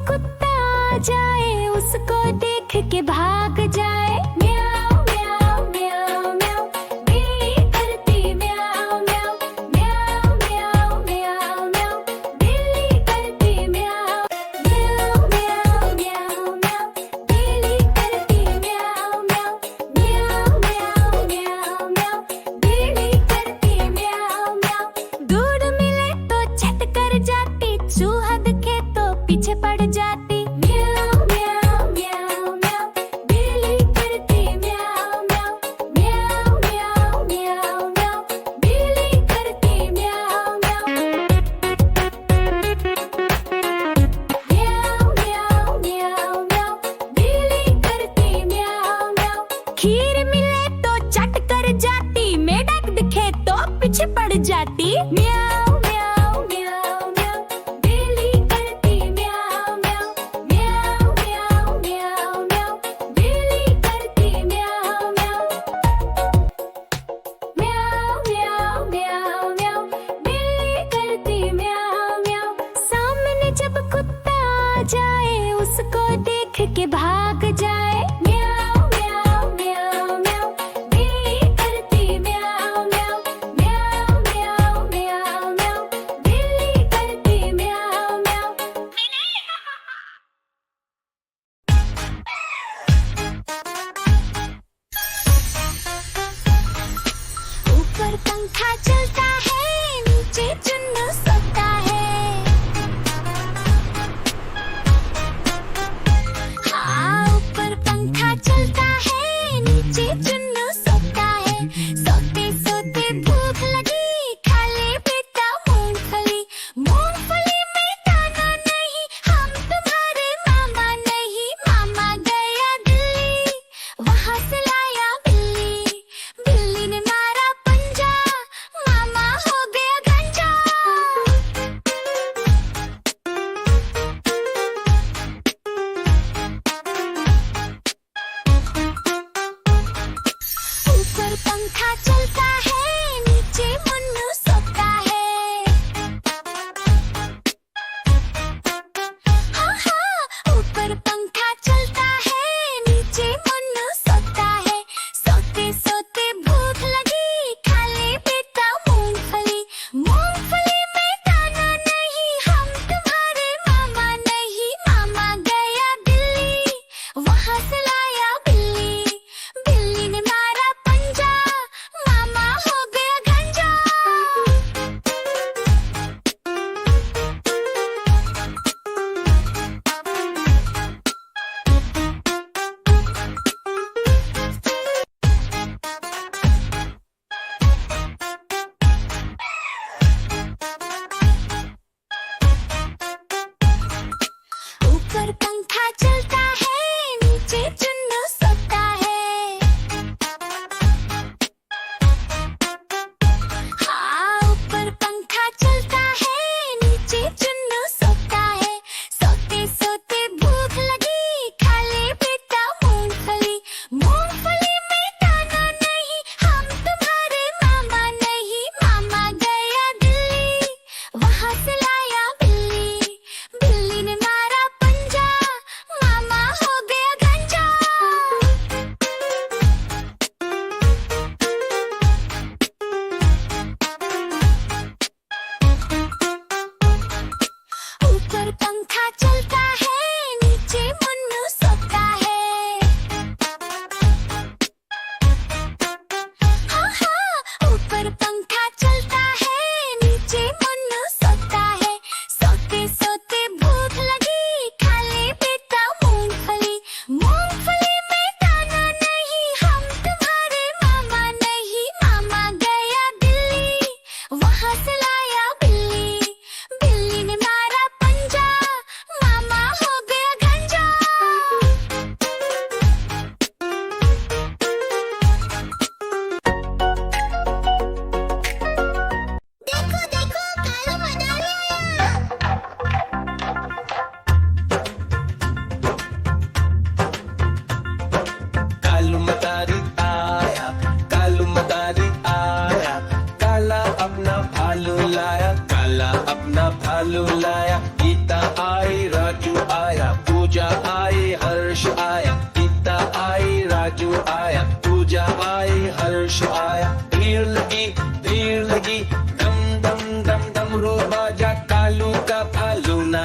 कुत्ता आ जाए उसको देख के भाग जाए। म्याऊ म्याऊ म्याऊ म्याऊ, बिल्ली करती म्याऊ म्याऊ। म्याऊ म्याऊ म्याऊ म्याऊ, बिल्ली करती म्याऊ। म्याऊ म्याऊ म्याऊ म्याऊ, बिल्ली करती म्याऊ म्याऊ। म्याऊ म्याऊ म्याऊ म्याऊ, बिल्ली करती म्याऊ म्याऊ। दूध मिले तो झट कर जाती, चूहा दिखे तो पीछे पड़ जाती। म्याऊ म्याऊ म्याऊ म्याऊ, बिल्ली करती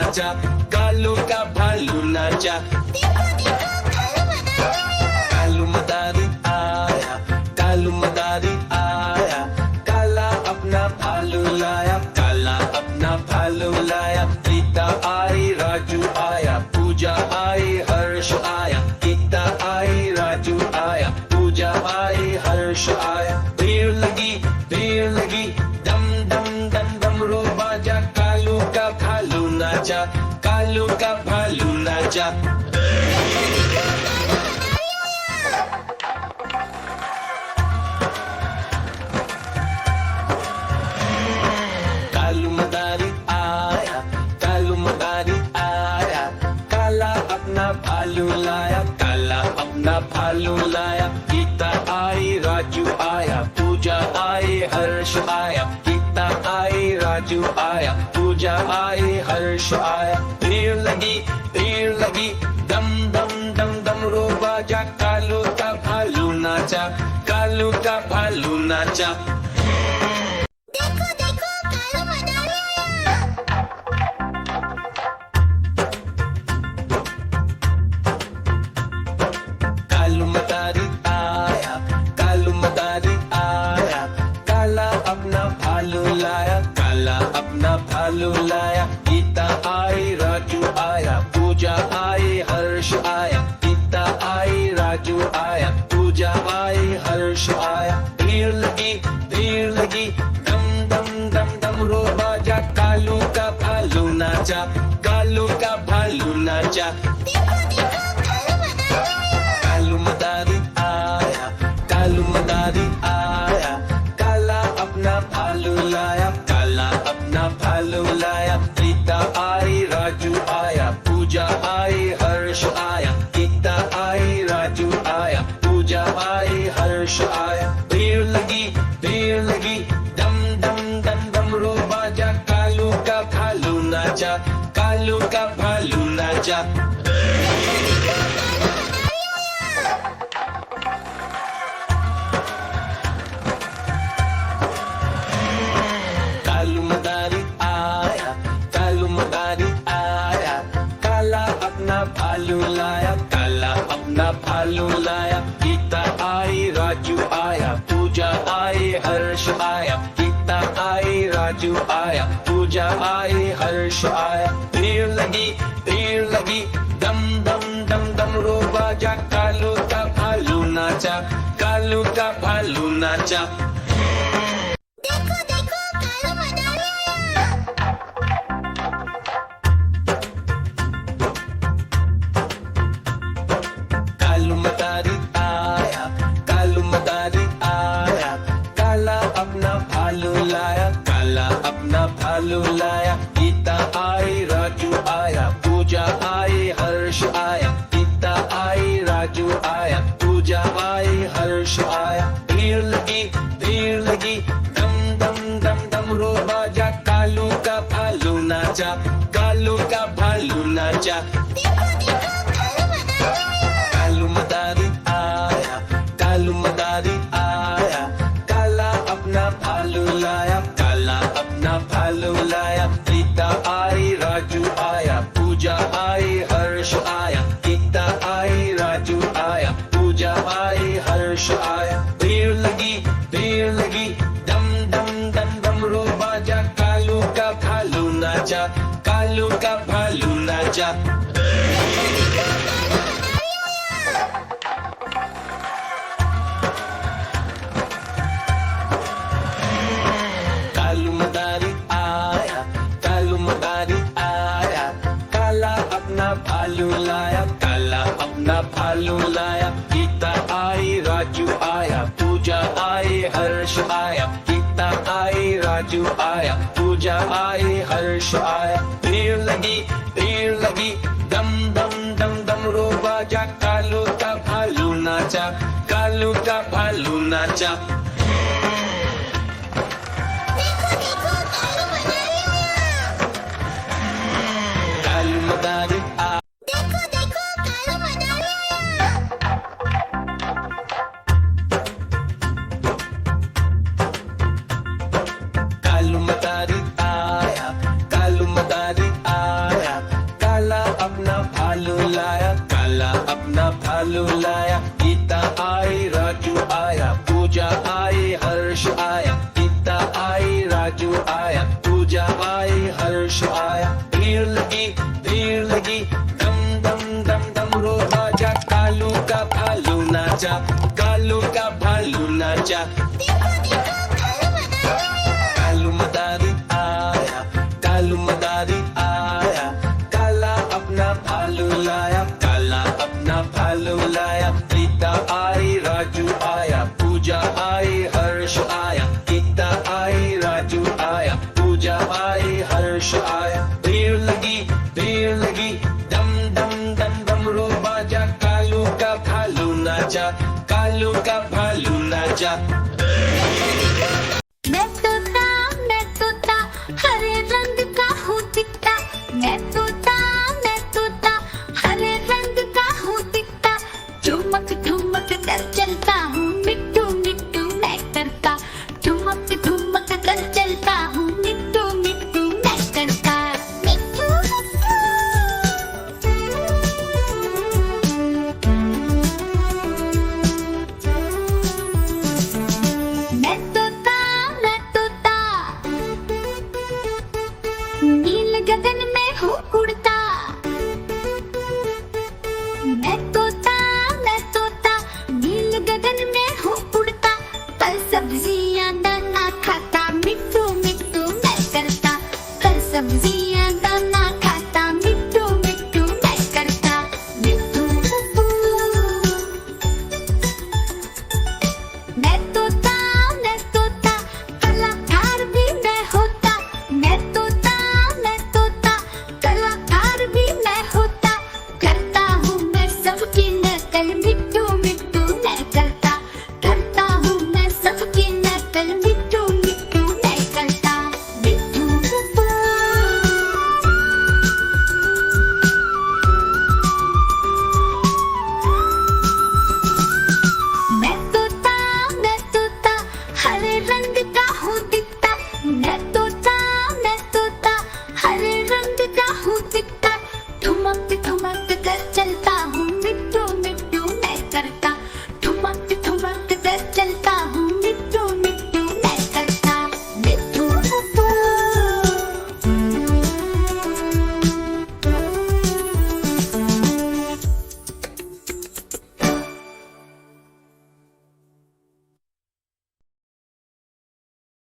नाचा, कालू का भालू नाचा। कालू मदारी आया, कालू मदारी आया, काला अपना भालू लाया, काला अपना भालू लाया। गीता आई, राजू आया, पूजा आई, हर्ष आया। गीता आई, राजू आया, पूजा आई, हर्ष आया। भीड़ लगी, दम दम दम डमरू बाजा, कालू का भालू नाचा, कालू का भालू नाचा। कालू मदारी आया, कालू मदारी आया, काला अपना भालू लाया, काला अपना भालू लाया। गीता आई, राजू आया, पूजा आई, हर्ष आया। गीता आई, राजू आया, पूजा आई, हर्ष आया। भीड़ लगी, दम दम दम डमरू बाजा, कालू का भालू नाचा, कालू का भालू नाचा। कालू मदारी आया, कालू मदारी आया, काला अपना भालू लाया, काला अपना भालू लाया। गीता आई, राजू आया, पूजा आई, हर्ष आया। गीता आई, राजू आया, पूजा आई, हर्ष आया। भीड़ लगी, दम दम दम डमरू बाजा, कालू का भालू नाचा, कालू का भालू नाचा। कालू मदारी आया, कालू मदारी आया, काला अपना भालू लाया, काला अपना भालू लाया। गीता आई, राजू आया, पूजा आई, हर्ष आया। गीता आई, राजू आया, पूजा आई, हर्ष आया। भीड़ लगी, दम दम दम डमरू बाजा, कालू का भालू नाचा, कालू का भालू नाचा। कालू मदारी आया, कालू मदारी आया, काला अपना भालू लाया, काला अपना भालू लाया। गीता आई, राजू आया, पूजा आई, हर्ष आया। गीता आई, राजू आया, पूजा आई, हर्ष आया। भीड़ लगी, दम दम दम डमरू बाजा, कालू का भालू नाचा, कालू का भालू नाचा। कालू मदारी आया, कालू मदारी आया, काला अपना भालू लाया, काला अपना भालू लाया। गीता आई, राजू आया, पूजा आई, हर्ष आया। गीता आई, राजू आया, पूजा आई, हर्ष आया। भीड़ लगी, दम दम दम डमरू बाजा, कालू का भालू नाचा, कालू का भालू नाचा। कालू मदारी आया, कालू मदारी आया, काला अपना भालू लाया, काला अपना भालू लाया। गीता आई, राजू आया, पूजा आई, हर्ष आया। गीता आई, राजू आया, पूजा आई, हर्ष आया। भीड़ लगी, दम दम दम डमरू बाजा, कालू का भालू नाचा, कालू का भालू नाचा। कालू मदारी आया, कालू मदारी आया, काला अपना भालू लाया, काला अपना भालू लाया। गीता आई, राजू आया, पूजा आई, हर्ष आया। गीता आई, राजू आया, पूजा आई, हर्ष आया। भीड़ लगी, दम दम दम डमरू बाजा, कालू का भालू नाचा, कालू का भालू नाचा। कालू मदारी कालू मदारी आया, कालू मदारी आया, नाचा। देखो देखो कालू मदारी आया। कालू मदारी आया, काला अपना भालू लाया, काला अपना भालू लाया। रीता आई, राजू आया, पूजा आई, हर्ष आया। गीता आई, राजू आया, पूजा आई, हर्ष आया। भीड़ लगी, डम डम डम डमरू बाजा। कालू का भालू नाचा, कालू का भालू नाचा।